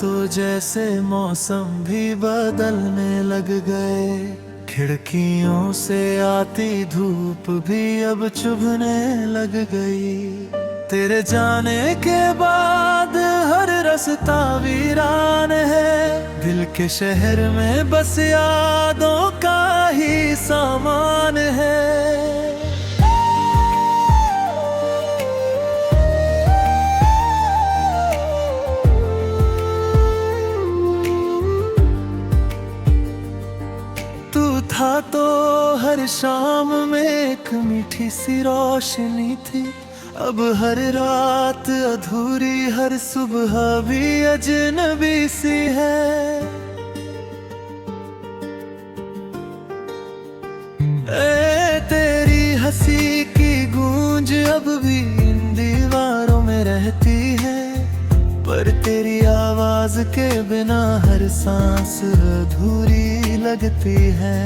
तो जैसे मौसम भी बदलने लग गए। खिड़कियों से आती धूप भी अब चुभने लग गई। तेरे जाने के बाद हर रास्ता वीरान है। दिल के शहर में बस यादों का ही सामान है। था तो हर शाम में एक मीठी सी रोशनी थी। अब हर रात अधूरी, हर सुबह भी अजनबी सी है। तेरी हंसी की गूंज अब भी इन दीवारों में रहती है। पर तेरी आवाज के बिना हर सांस अधूरी लगती है।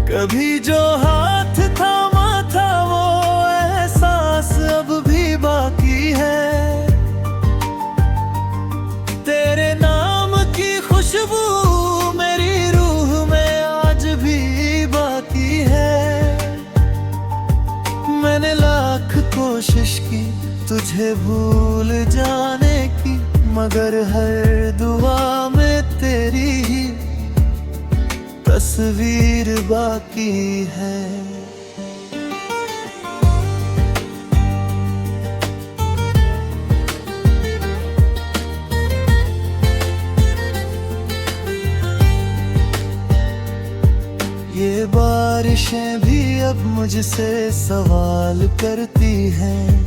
कभी जो हाथ थामा था वो एहसास अब भी बाकी है। तेरे नाम की खुशबू मेरी रूह में आज भी बाकी है। मैंने लाख कोशिश की तुझे भूल जाने की, मगर हर दुआ में तेरी ही तस्वीर बाकी है। ये बारिशें भी अब मुझसे सवाल करती हैं।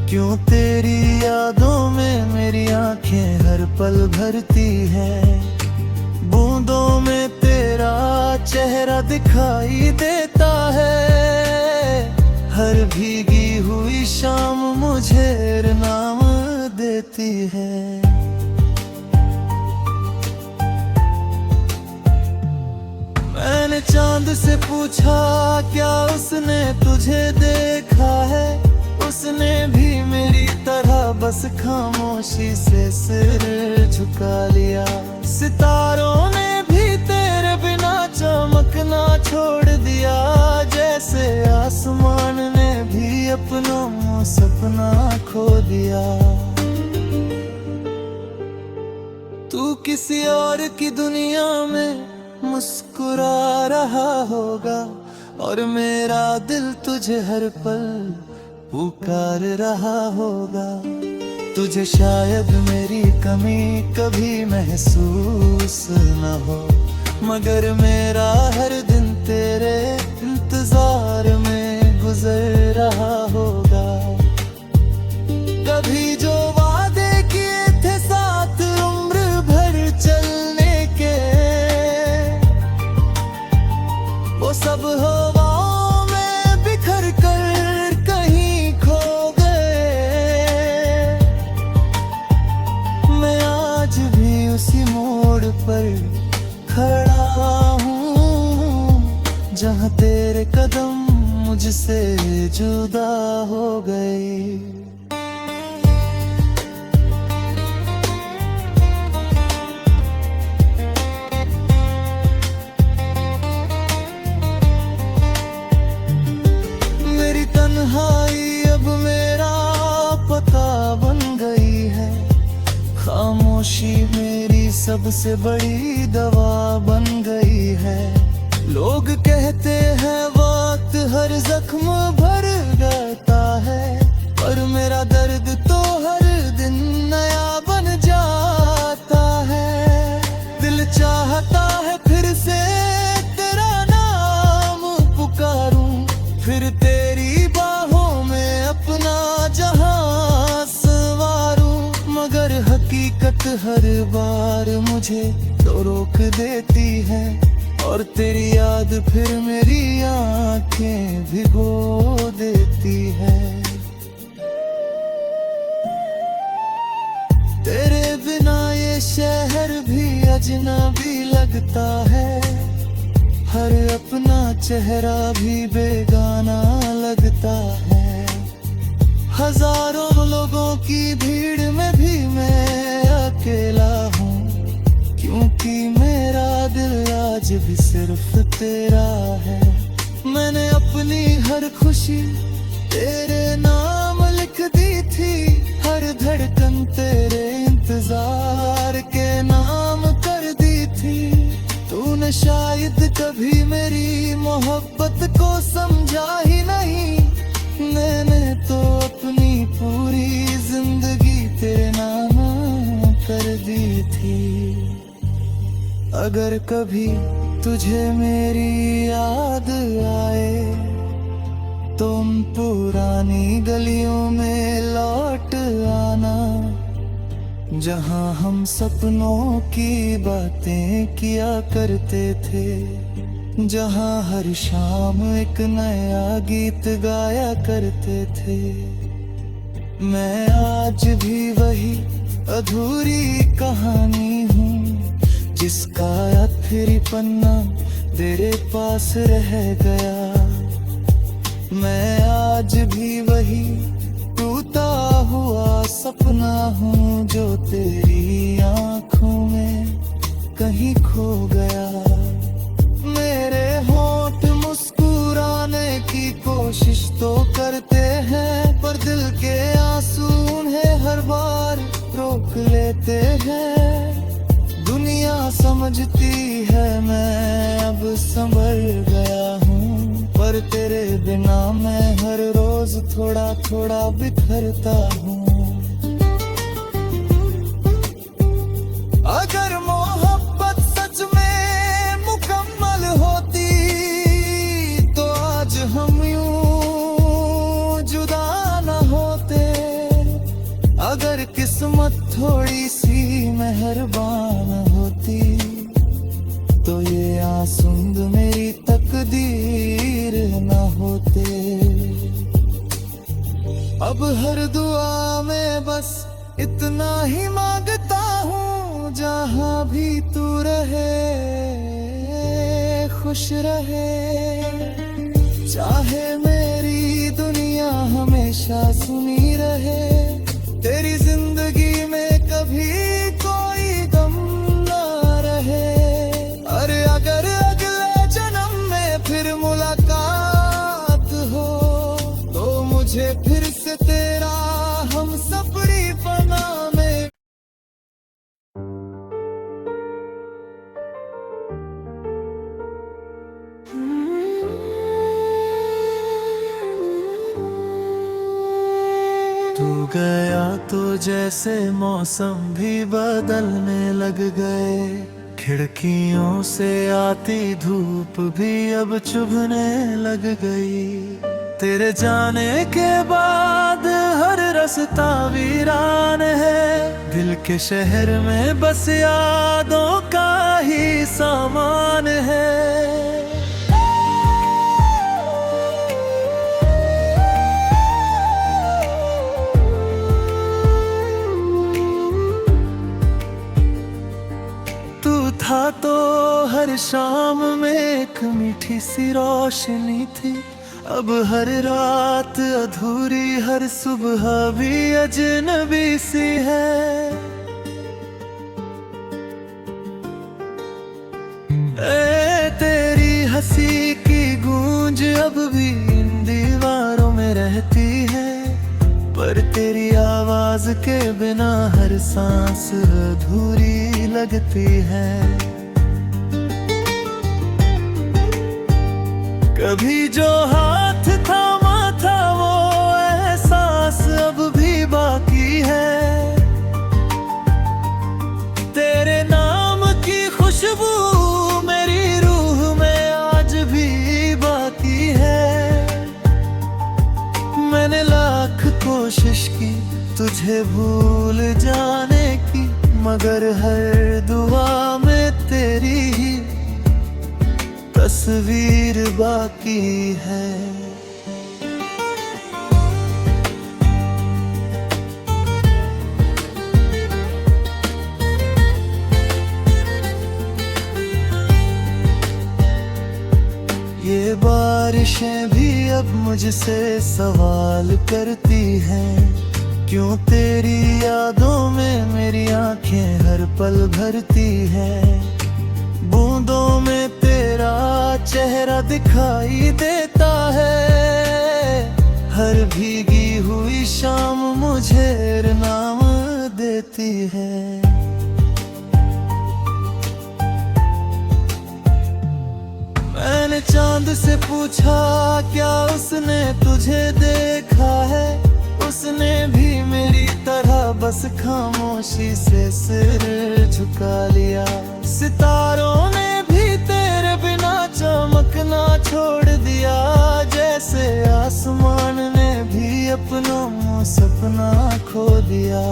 क्यों तेरी यादों में मेरी आंखें हर पल भरती हैं। बूंदों में तेरा चेहरा दिखाई देता है। हर भीगी हुई शाम मुझे नाम देती है। मैंने चांद से पूछा क्या उसने तुझे देखा है। उसने भी मेरी तरह बस खामोशी से सिर झुका लिया। सितारों ने भी तेरे बिना चमकना छोड़ दिया। जैसे आसमान ने भी अपनों सपना खो दिया। तू किसी और की दुनिया में मुस्कुरा रहा होगा, और मेरा दिल तुझे हर पल पुकार रहा होगा। तुझे शायद मेरी कमी कभी महसूस न हो, मगर मेरा हर दिन तेरे इंतजार में गुजर रहा होगा। कभी जो वादे किए थे साथ उम्र भर चलने के, वो सब हवाओं में बिखर कर कहीं खो गए। मैं आज भी उसी मोड़ पर खड़ा हूँ, जहाँ तेरे कदम मुझसे जुदा हो गए। मेरी तन्हाई अब मेरा पता बन गई है। खामोशी मेरी सबसे बड़ी दवा बन गई है। लोग कहते हैं वक्त हर जख्म भर जाता है, पर मेरा दर्द तो हर दिन नया बन जाता है। दिल चाहता है फिर से तेरा नाम पुकारूं, फिर तेरी बाहों में अपना जहां संवारूं। मगर हकीकत हर बार मुझे तो रोक देती है, और तेरी याद फिर मेरी आंखें भिगो देती है। तेरे बिना ये शहर भी अजनबी लगता है। हर अपना चेहरा भी बेगाना लगता है। हजारों लोगों की भीड़ में भी मैं अकेला हूँ, क्योंकि मेरा दिल आज भी सिर्फ तेरा है। मैंने अपनी हर खुशी तेरे नाम लिख दी थी, हर धड़कन तेरे इंतजार के नाम कर दी थी। तूने शायद कभी मेरी मोहब्बत को समझा ही नहीं, मैंने तो अपनी पूरी जिंदगी तेरे नाम कर दी थी। अगर कभी तुझे मेरी याद आए, तुम पुरानी गलियों में लौट आना, जहां हम सपनों की बातें किया करते थे, जहां हर शाम एक नया गीत गाया करते थे। मैं आज भी वही अधूरी कहानी हूँ, जिसका आखिरी पन्ना तेरे पास रह गया। मैं आज भी वही टूटा हुआ सपना हूँ, जो तेरी आँखों में कहीं खो गया। मेरे होंठ मुस्कुराने की कोशिश तो करते हैं, पर दिल के आंसू उन्हें हर बार रोक लेते हैं। दुनिया समझती है मैं अब संभल गया हूँ, पर तेरे बिना मैं हर रोज थोड़ा थोड़ा बिखरता हूँ। अगर मोहब्बत सच में मुकम्मल होती, तो आज हम यूं जुदा न होते। अगर किस्मत थोड़ी सी मेहरबान होती, तो ये आंसू मेरी तकदीर न होते। अब हर दुआ में बस इतना ही मांगता हूँ, जहाँ भी तू रहे खुश रहे। चाहे मेरी दुनिया हमेशा सुनी रहे, तेरी जिंदगी में कभी कोई गम ना रहे। अरे अगर अगले जन्म में फिर मुलाकात हो, तो मुझे फिर से तेरा हम सफरी बना में। तू गया तो जैसे मौसम भी बदलने लग गए, खिड़कियों से आती धूप भी अब चुभने लग गई। तेरे जाने के बाद हर रास्ता वीरान है, दिल के शहर में बस यादों का ही सामान है। था तो हर शाम में एक मीठी सी रोशनी थी, अब हर रात अधूरी, हर सुबह भी अजनबी सी है। तेरी हंसी की गूंज अब भी इन दीवारों में रहती है, पर तेरी आवाज के बिना हर सांस अधूरी लगती है। कभी जो हाथ थामा था वो एहसास अब भी बाकी है, तेरे नाम की खुशबू मेरी रूह में आज भी बाकी है। मैंने लाख कोशिश की तुझे भूल जाने की, मगर हर दुआ में तेरी ही तस्वीर बाकी है। ये बारिशें भी अब मुझसे सवाल करती है, क्यों तेरी यादों में मेरी आंखें हर पल भरती है। बूंदों में तेरा चेहरा दिखाई देता है, हर भीगी हुई शाम मुझे नाम देती है। मैंने चांद से पूछा क्या उसने तुझे देखा है, उसने भी मेरी तरह बस खामोशी से सिर झुका लिया। सितारों ने भी तेरे बिना चमकना छोड़ दिया, जैसे आसमान ने भी अपनों में सपना खो दिया।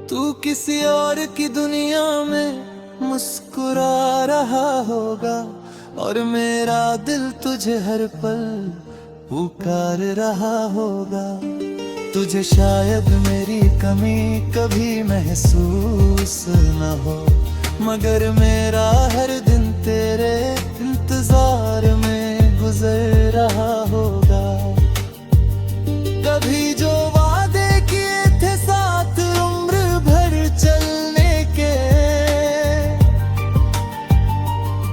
तू किसी और की दुनिया में मुस्कुरा रहा होगा, और मेरा दिल तुझे हर पल पुकार रहा होगा। तुझे शायद मेरी कमी कभी महसूस न हो, मगर मेरा हर दिन तेरे इंतजार में गुजर रहा होगा। कभी जो वादे किए थे साथ उम्र भर चलने के,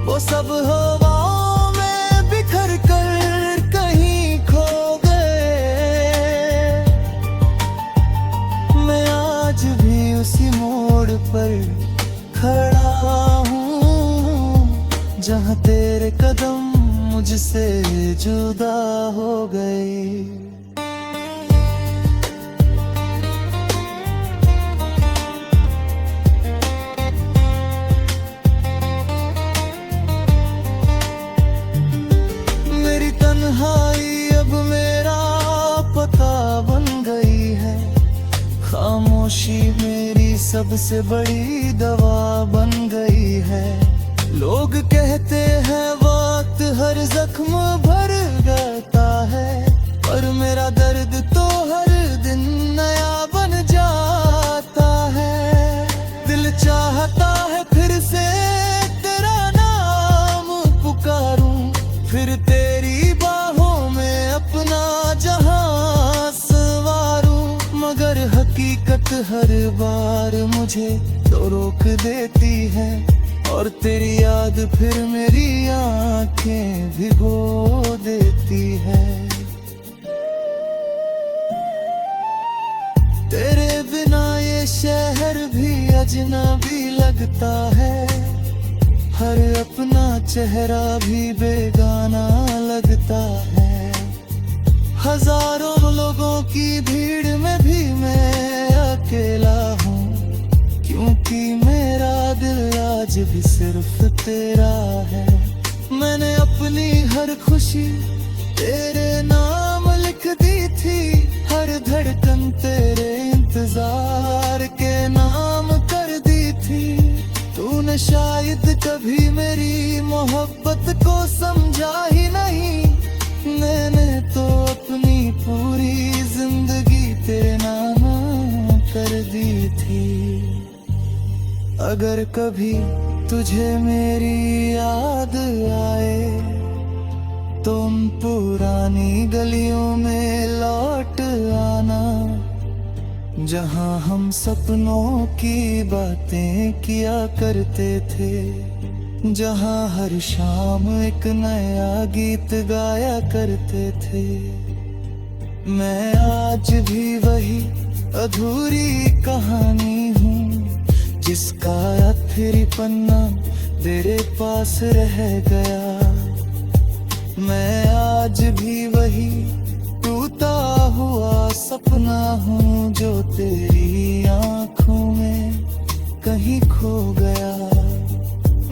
वो सब हवाओं में बिखर कर कहीं खो गए। मैं आज भी उसी मोड़ पर खड़ा हूँ, जहाँ तेरे कदम मुझसे जुदा हो गए। तन्हाई अब मेरा पता बन गई है, खामोशी मेरी सबसे बड़ी दवा बन गई है। लोग कहते हैं वक्त हर जख्म भर जाता है, पर मेरा दर्द तो हर दिन नया बन जाता है। दिल चाहता है फिर से तेरा नाम पुकारूं, फिर तेरी अपना जहां सवारूं, मगर हकीकत हर बार मुझे तो रोक देती है, और तेरी याद फिर मेरी आंखें भिगो देती है। तेरे बिना ये शहर भी अजनबी लगता है, हर अपना चेहरा भी बेगाना लगता है। हजारों लोगों की भीड़ में भी मैं अकेला हूँ, क्योंकि मेरा दिल आज भी सिर्फ तेरा है। मैंने अपनी हर खुशी तेरे नाम लिख दी थी, हर धड़कन तेरे इंतजार के नाम कर दी थी। तूने शायद कभी मेरी मोहब्बत को समझा ही नहीं, मैंने तो अपनी पूरी जिंदगी तेरे नाम कर दी थी। अगर कभी तुझे मेरी याद आए, तुम पुरानी गलियों में लौट आना, जहां हम सपनों की बातें किया करते थे, जहाँ हर शाम एक नया गीत गाया करते थे। मैं आज भी वही अधूरी कहानी हूँ, जिसका आखिरी पन्ना तेरे पास रह गया। मैं आज भी वही टूटा हुआ सपना हूँ, जो तेरी आँखों में कहीं खो गया।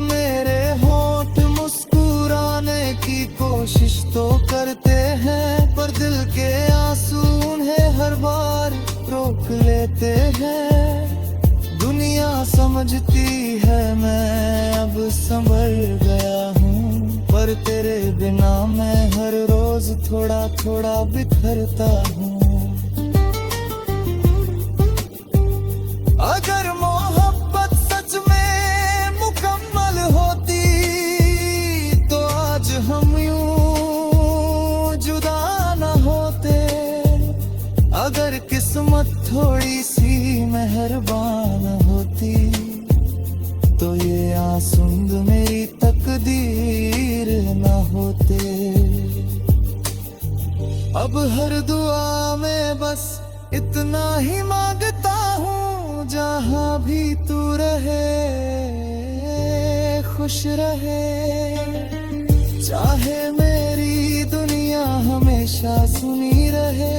मेरे होंठ मुस्कुराने की कोशिश तो करते हैं, पर दिल के आंसू उन्हें हर बार रोक लेते हैं। दुनिया समझती है मैं अब संभल गया हूँ, पर तेरे बिना मैं हर रोज थोड़ा थोड़ा बिखरता हूँ। अगर मोहब्बत सच में मुकम्मल होती, तो आज हम किस्मत थोड़ी सी मेहरबान होती तो ये आंसू मेरी तकदीर न होते। अब हर दुआ में बस इतना ही मांगता हूँ, जहाँ भी तू रहे खुश रहे। चाहे मेरी दुनिया हमेशा सुनी रहे,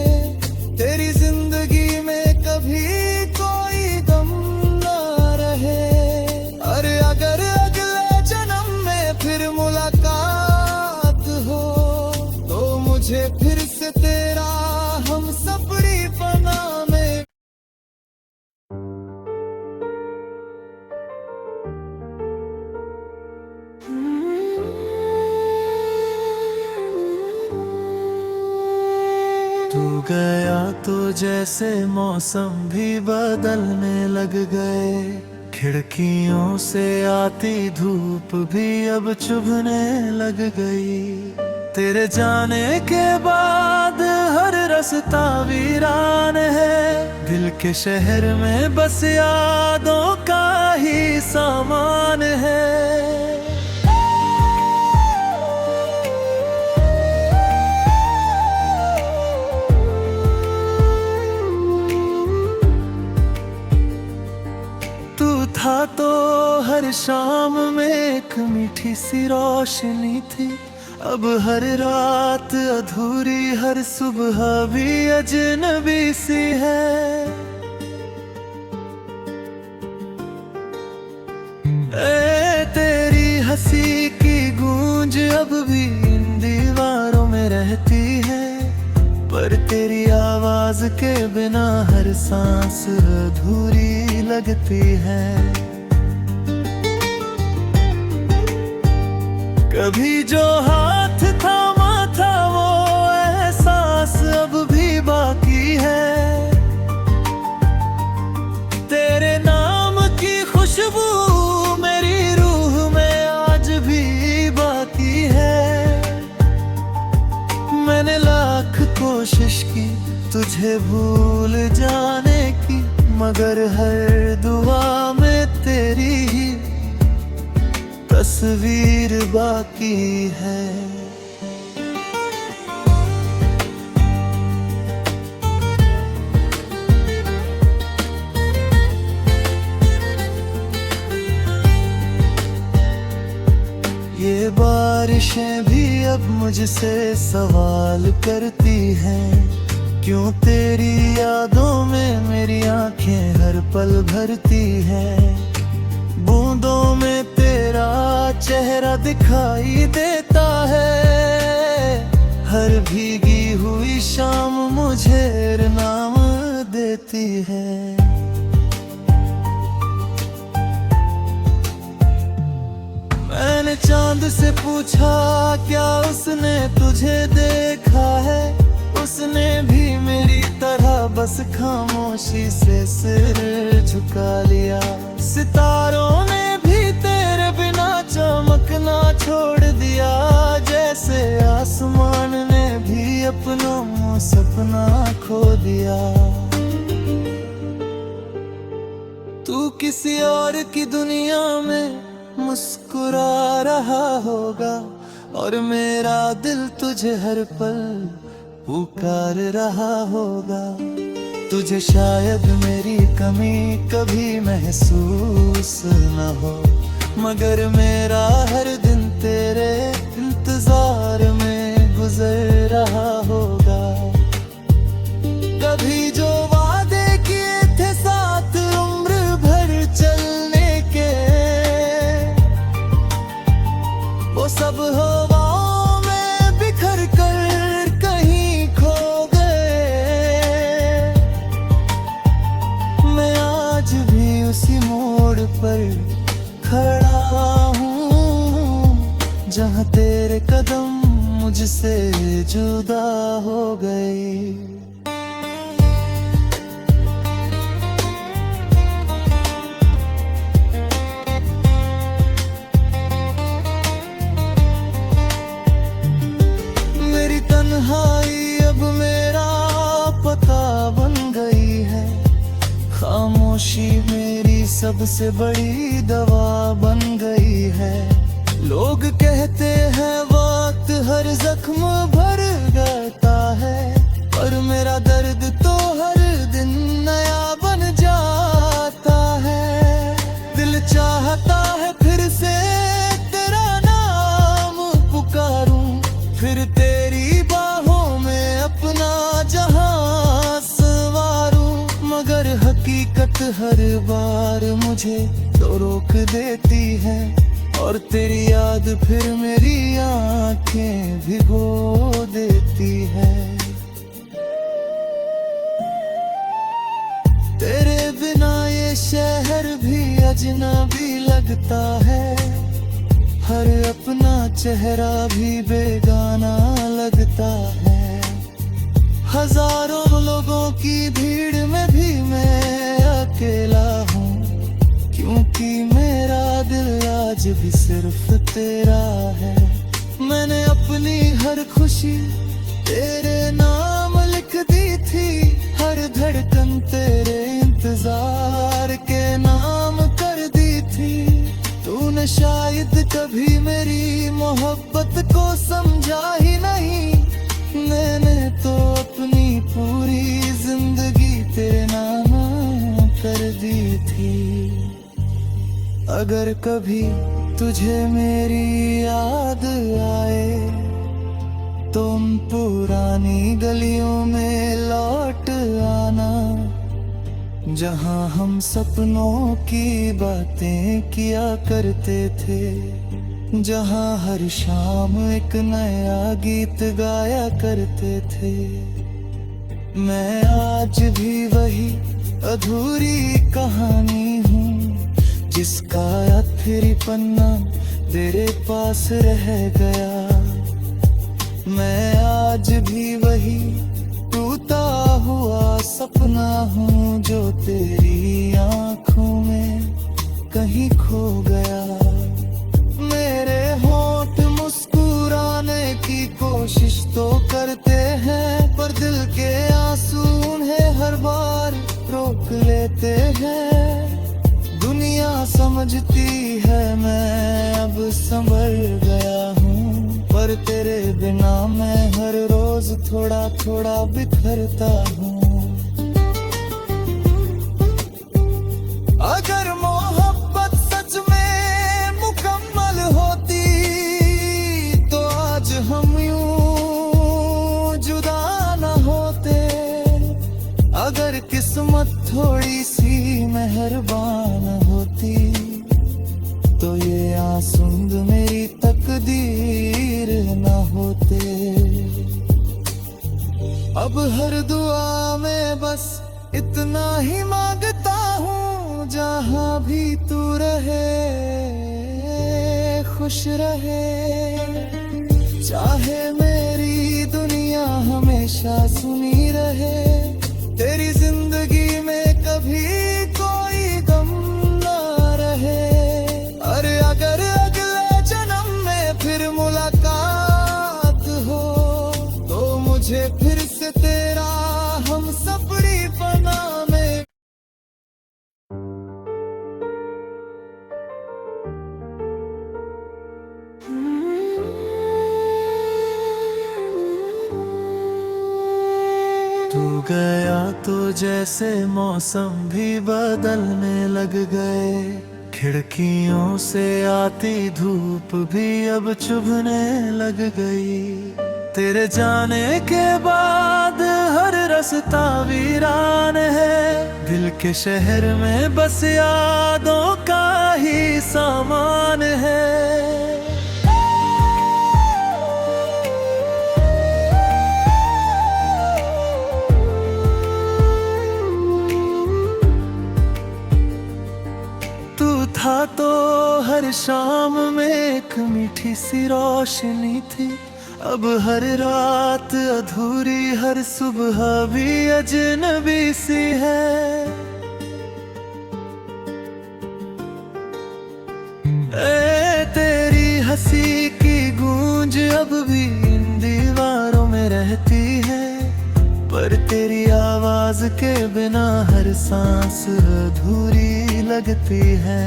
तेरी जिंदगी में कभी कोई गम ना रहे। अरे अगर अगले जन्म में फिर मुलाकात हो तो मुझे फिर से तेरा हम सपरी बना में। तू गया तो जैसे मौसम भी बदलने लग गए, खिड़कियों से आती धूप भी अब चुभने लग गई। तेरे जाने के बाद हर रास्ता वीरान है, दिल के शहर में बस यादों का ही सामान है। था तो हर शाम में एक मीठी सी रोशनी थी, अब हर रात अधूरी, हर सुबह भी अजनबी सी है। तेरी हंसी की गूंज अब भी इन दीवारों में रहती है, पर तेरी आवाज के बिना हर सांस अधूरी लगती है। कभी जो हाथ थामा था वो एहसास अब भी बाकी है, तेरे नाम की खुशबू मेरी रूह में आज भी बाकी है। मैंने लाख कोशिश की तुझे भूल जाने की, मगर हर दुआ में तेरी ही तस्वीर बाकी है। ये बारिशें भी अब मुझसे सवाल करती हैं, क्यों तेरी यादों में मेरी आंखें हर पल भरती हैं। बूंदों में तेरा चेहरा दिखाई देता है, हर भीगी हुई शाम मुझे नाम देती है। मैंने चांद से पूछा क्या उसने तुझे देखा है, उसने भी मेरी तरह बस खामोशी से सिर झुका लिया। सितारों ने भी तेरे बिना चमकना छोड़ दिया, जैसे आसमान ने भी अपनों में सपना खो दिया। तू किसी और की दुनिया में मुस्कुरा रहा होगा, और मेरा दिल तुझे हर पल पुकार रहा होगा। तुझे शायद मेरी कमी कभी महसूस न हो, मगर मेरा हर दिन तेरे इंतजार में गुजर रहा होगा। कभी जो वादे किए थे साथ उम्र भर चलने के, वो सब हवाओं में बिखर कर कहीं खो गए। मैं आज भी उसी मोड़ पर खड़ा हूँ, जहाँ तेरे कदम मुझसे जुदा हो गए। तन्हाई अब मेरा पता बन गया। सबसे बड़ी दवा बन गई है। लोग कहते हैं वक्त हर जख्म भर जाता है, पर मेरा दर्द तो हर दिन नया बन जाता है। दिल चाहता है फिर से तेरा नाम पुकारूं, फिर तेरी बाहों में अपना जहां संवारूं। मगर हकीकत हर बार मुझे तो रोक देती है, और तेरी याद फिर मेरी आंखें भिगो देती है। तेरे बिना ये शहर भी अजनबी लगता है, हर अपना चेहरा भी बेगाना लगता है। हजारों लोगों की भीड़ में भी मैं अकेला हूँ, क्योंकि मेरा दिल आज भी सिर्फ तेरा है। मैंने अपनी हर खुशी तेरे नाम लिख दी थी, हर धड़कन तेरे इंतजार के नाम कर दी थी। तूने शायद कभी मेरी मोहब्बत को समझा ही नहीं, मैंने तो अपनी पूरी जिंदगी तेरे नाम कर दी थी। अगर कभी तुझे मेरी याद आए, तुम पुरानी गलियों में लौट आना, जहां हम सपनों की बातें किया करते थे, जहां हर शाम एक नया गीत गाया करते थे। मैं आज भी वही अधूरी कहानी हूँ, जिसका आखिरी पन्ना तेरे पास रह गया। मैं आज भी वही टूटा हुआ सपना हूँ, जो तेरी आँखों में कहीं खो गया। मेरे होंठ मुस्कुराने की कोशिश तो करते हैं, पर दिल के आंसू उन्हें हर बार रोक लेते हैं। दुनिया समझती है मैं अब संभल गया हूँ, पर तेरे बिना मैं हर रोज थोड़ा थोड़ा बिखरता हूँ। अगर मोहब्बत सच में मुकम्मल होती, तो आज हम यूं जुदा न होते। अगर किस्मत थोड़ी सी मेहरबान होती, तो ये आंसू मेरी तकदीर न होते। अब हर दुआ में बस इतना ही मांगता हूँ, जहाँ भी तू रहे खुश रहे। चाहे मेरी दुनिया हमेशा सुनी रहे, तेरी जिंदगी में कभी कोई गम ना रहे। अरे अगर अगले जन्म में फिर मुलाकात हो, तो मुझे फिर से तेरा हम सपनी बना में। तू गया तो जैसे मौसम भी बदलने लग गए, खिड़कियों से आती धूप भी अब चुभने लग गई। तेरे जाने के बाद हर रास्ता वीरान है, दिल के शहर में बस यादों का ही सामान है। था तो हर शाम में एक मीठी सी रोशनी थी, अब हर रात अधूरी, हर सुबह भी अजनबी सी है। तेरी हंसी की गूंज अब भी इन दीवारों में रहती है, पर तेरी आवाज राज के बिना हर सांस अधूरी लगती है।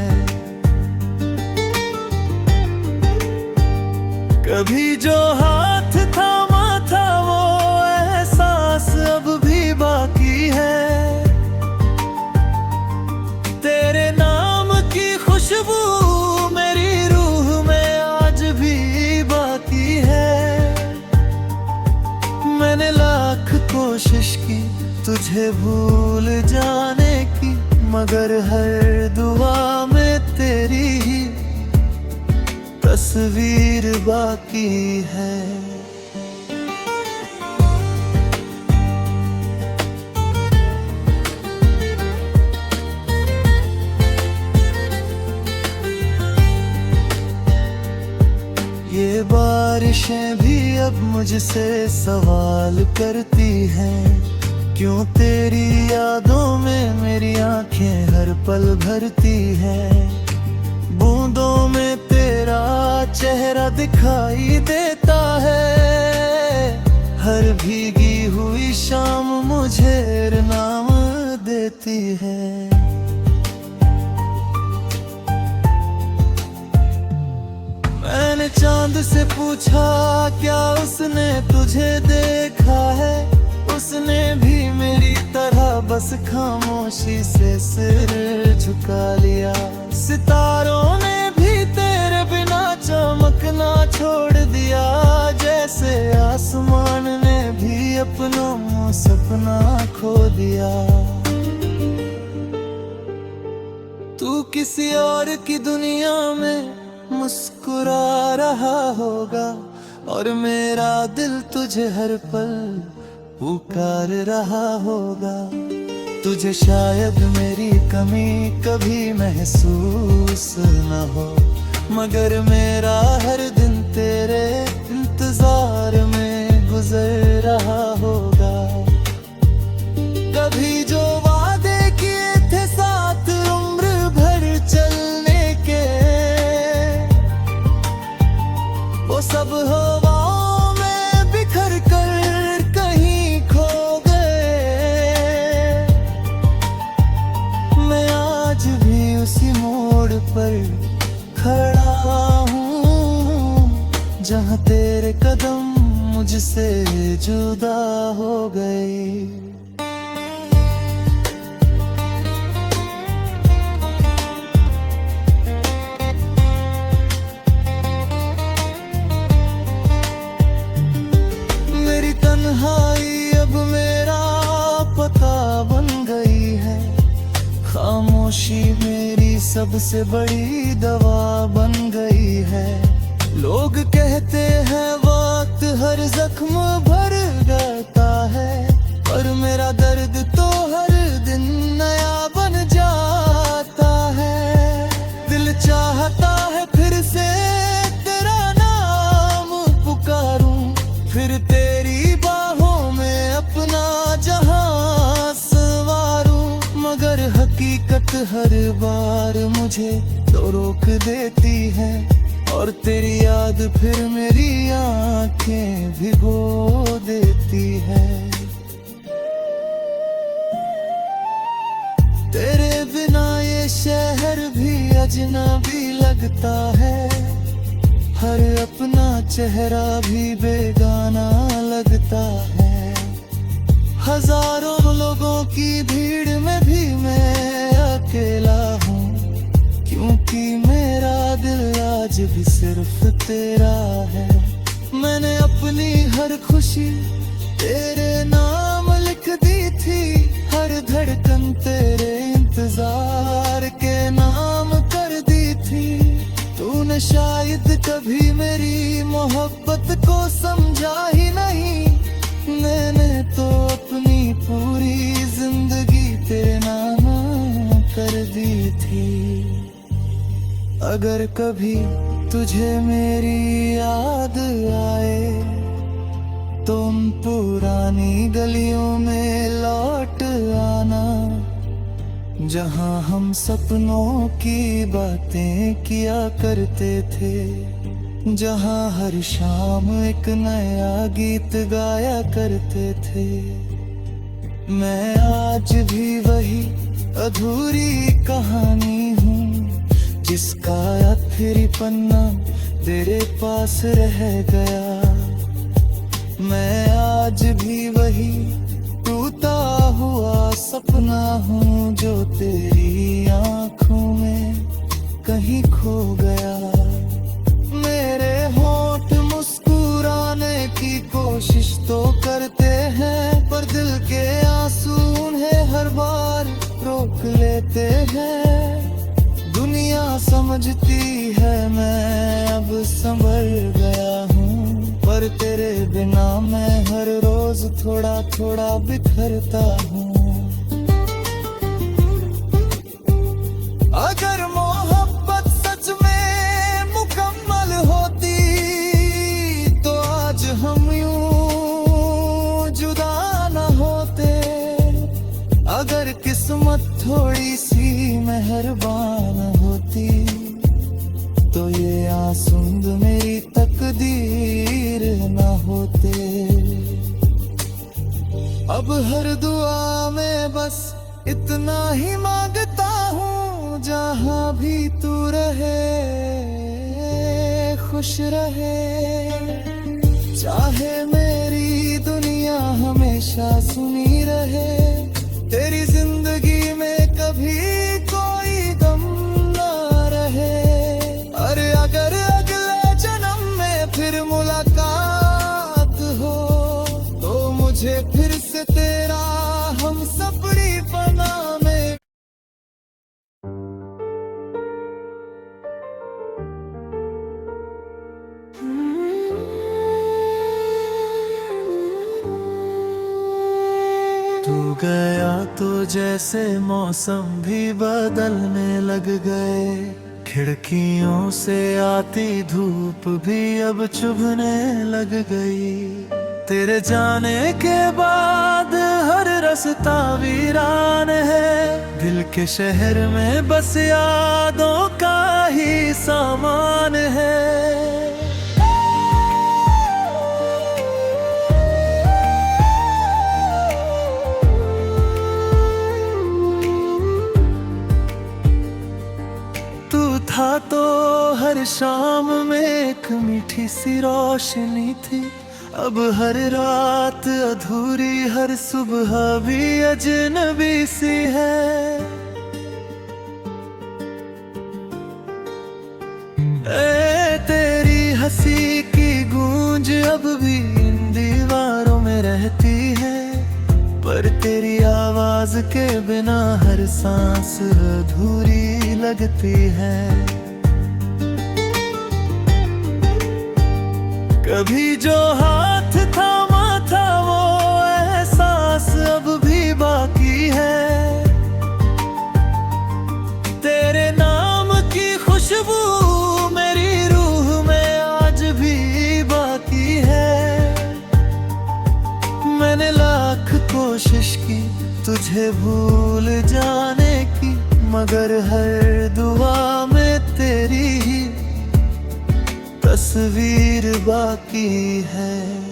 कभी जो हाथ थामा था वो एहसास अब भी बाकी है। तेरे नाम की खुशबू मेरी रूह में आज भी बाकी है। मैंने लाख कोशिश की तुझे भूल जाने की, मगर हर दुआ में तेरी ही तस्वीर बाकी है। ये बारिशें भी अब मुझसे सवाल करती हैं, क्यों तेरी यादों में मेरी आंखें हर पल भरती हैं। बूंदों में तेरा चेहरा दिखाई देता है, हर भीगी हुई शाम मुझे नाम देती है। मैंने चांद से पूछा क्या उसने तुझे देखा है, उसने भी मेरी तरह बस खामोशी से सिर झुका लिया। सितारों ने भी तेरे बिना चमकना छोड़ दिया, जैसे आसमान ने भी अपनों में सपना खो दिया। तू किसी और की दुनिया में मुस्कुरा रहा होगा, और मेरा दिल तुझे हर पल पुकार रहा होगा। तुझे शायद मेरी कमी कभी महसूस न हो, मगर मेरा हर दिन तेरे इंतजार में गुजर रहा होगा। कभी जो वादे किए थे साथ उम्र भर चलने के, वो सब हवाओं में बिखर कर कहीं खो गए। मैं आज भी उसी मोड़ पर खड़ा हूँ, जहाँ तेरे कदम मुझसे जुदा हो गए। तन्हाई अब मेरा पता बन गई है, खामोशी मेरी सबसे बड़ी दवा बन गई है। लोग कहते हैं वक्त हर जख्म भर जाता है, पर मेरा दर्द तो हर दिन नया बन जाता है। दिल चाहता है फिर से तेरा नाम पुकारूं, फिर तेरी अपना जहां सवारूं, मगर हकीकत हर बार मुझे तो रोक देती है, और तेरी याद फिर मेरी आंखें भिगो देती है। तेरे बिना ये शहर भी अजनबी लगता है, हर अपना चेहरा भी बेगाना लगता है। हजारों लोगों की भीड़ में भी मैं अकेला हूँ, क्योंकि मेरा दिल आज भी सिर्फ तेरा है। मैंने अपनी हर खुशी तेरे नाम लिख दी थी, हर धड़कन तेरे इंतजार के नाम कर दी थी। तूने शायद कभी मेरी मोहब्बत को समझा ही नहीं, मैंने तो अपनी पूरी जिंदगी तेरे नाम कर दी थी। अगर कभी तुझे मेरी याद आए, तुम पुरानी गलियों में लौट आना, जहां हम सपनों की बातें किया करते थे, जहां हर शाम एक नया गीत गाया करते थे। मैं आज भी वही अधूरी कहानी हूँ, जिसका आखिरी पन्ना तेरे पास रह गया। मैं आज भी वही टूटा हुआ सपना हूँ, जो तेरी आँखों में कहीं खो गया। मेरे होंठ मुस्कुराने की कोशिश तो करते हैं, पर दिल के आंसू उन्हें हर बार रोक लेते हैं। दुनिया समझती है मैं अब संभल गया हूँ, पर तेरे बिना मैं हर रोज थोड़ा थोड़ा बिखरता हूँ। अगर मोहब्बत सच में मुकम्मल होती, तो आज हम यूं जुदा न होते। अगर किस्मत थोड़ी सी मेहरबान होती, तो ये आंसू मेरी तकदीर न होते। अब हर दुआ में बस इतना ही मांगता हूँ, जहाँ भी तू रहे खुश रहे। चाहे मेरी दुनिया हमेशा सुनी रहे, तेरी जिंदगी में कभी कोई गम ना रहे। अरे अगर अगले जन्म में फिर मुलाकात हो, तो मुझे फिर से तेरा हम सपनी बना में। तू गया तो जैसे मौसम भी बदलने लग गए, खिड़कियों से आती धूप भी अब चुभने लग गई। तेरे जाने के बाद हर रास्ता वीरान है, दिल के शहर में बस यादों का ही सामान है। था तो हर शाम में एक मीठी सी रोशनी थी, अब हर रात अधूरी, हर सुबह भी अजनबी सी है। तेरी हंसी की गूंज अब भी इन दीवारों में रहती है, पर तेरी आवाज के बिना हर सांस अधूरी लगती है। कभी जो हाथ थामा था वो एहसास अब भी बाकी है, तेरे नाम की खुशबू मेरी रूह में आज भी बाकी है। मैंने लाख कोशिश की तुझे भूल जाने की, मगर हर दुआ में तेरी ही तस्वीर बाकी है।